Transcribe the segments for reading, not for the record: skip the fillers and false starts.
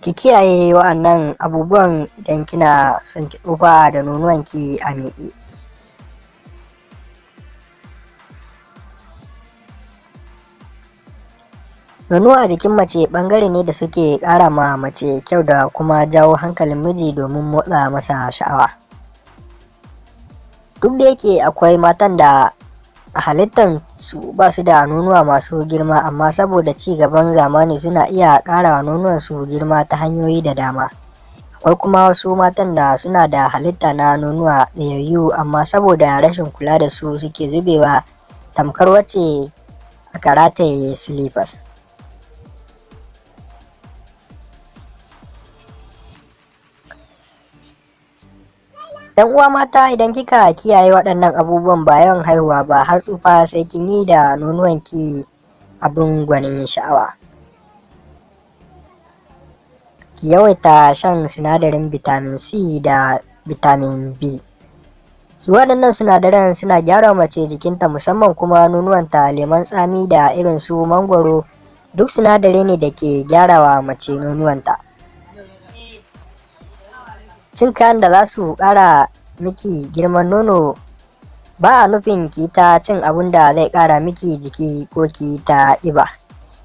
ki kiyaye wa'annan abubuwan idan kina son ki tsufa da nonuwanki a miƙe. Nonuwa a jikin mace ɓangare ne da suke ƙara ma mace kyau da kuma jawo hankalin miji domin motsa masa sha'awa. Duk da yake akwai matan da a halittan su ba su da nonuwa masu girma, amma saboda ci gaban zamani suna iya ƙara nonuwan su girma ta hanyoyi da dama. Akwai kuma wasu matan da suna da halitta na nonuwa tsayayyu, amma saboda rashin kula da su suke zubewa tamkar wacce aka rataye silifas. Yan uwa mata, idan kika kiyaye waɗannan abubuwan ba yawan haihuwa ba har tsufa, sai kin yi da nonuwanki abin gwanin sha'awa. Ki yawaita shan sinadarin vitamin C da vitamin B. Su waɗannan sinadaran suna gyara mace jikinta, musamman kuma nonuwanta. Lemon tsami da irin su mangwaro duk sinadarai ne da ke gyarawa mace nonuwanta. Cin kayan da za su ƙara miki girman nono ba a nufin ki ta cin abun da zai ƙara miki jiki ko ki ta ƙiba.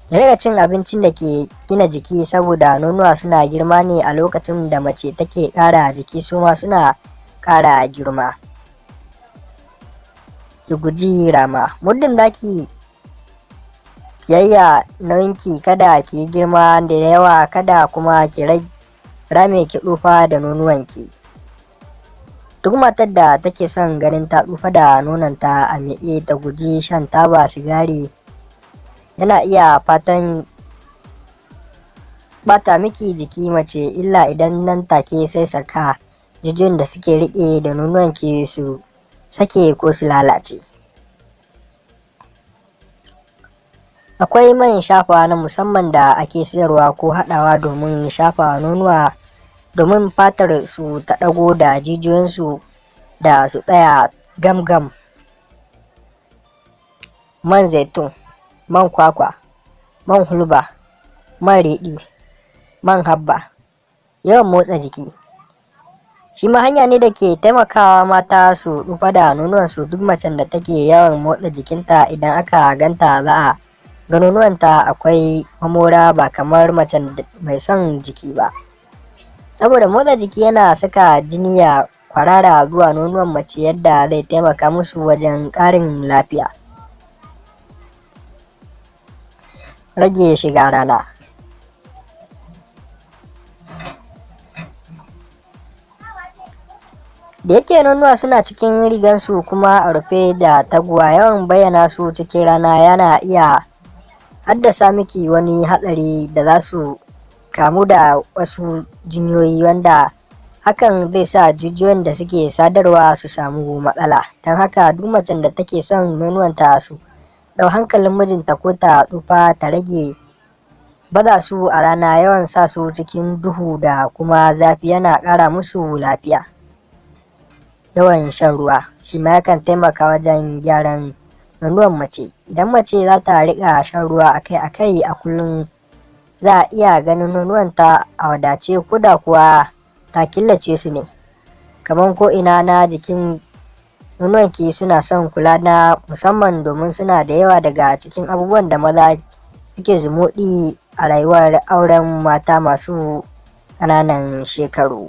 Ki riƙa cin abincin da ke gina jiki, saboda nonuwa suna girma ne a lokacin da mace take ƙara jiki, su ma suna ƙara girma. Ki guji rama. Muddin za ki kiyayya nauyinki, kada ki yi girma da yawa, kada kuma ki rame ki tsufa da nonuwanki. Duk matar da take son ganin ta tsufa da nononta a miƙe, ta guji shan taba sigari. Yana iya fatan bata miki jiki mace illa idan nan take sai saka jijiyoyin da suke riƙe da nonuwanki su sake ko su lalace. Akwai man shafawa na musamman da ake sayarwa ko haɗawa domin shafa nonuwa, domin fatar su ta ɗago da jijiyoyinsu da su tsaya gam. Man zaitun, man kwakwa, man hulba, man riɗi, man habba. Yawan motsa jiki shi ma hanya ne da ke taimakawa mata su tsufa da nonuwansu. Duk macen da take yawan motsa jikinta, idan aka ganta za a ga nonuwanta akwai mamora, ba kamar macen mai son jiki ba. Saboda motsa jiki yana saka jini ya kwarara zuwa nonuwan mace, yadda zai taimaka musu wajen ƙarin lafiya. Rage shiga rana. Da yake nonuwa suna cikin rigansu kuma a rufe da taguwa, yawan bayyana su cikin rana yana iya haddasa miki wani hatsari da za su kamu da wasu jinyoyi, wanda hakan zai sa jijiyoyin da suke sadarwa su samu matsala. Don haka duk macen da take son nonuwanta su ɗau hankalin mijinta ko ta tsufa, ta rage baza su a rana. Yawan sa su cikin duhu da kuma zafi yana ƙara musu lafiya. Yawan shan ruwa shi ma yakan taimaka wajen gyaran nonuwan mace. Idan mace za ta riƙa shan ruwa akai-akai a kullum, za a iya ganin nonuwanta a wadace, ko da kuwa ta killace su ne. Kamar ko ina na jikin nonuwanki suna son kula na musamman, domin suna da yawa daga cikin abubuwan da maza suke zumuɗi a rayuwar auren mata masu ƙananan shekaru.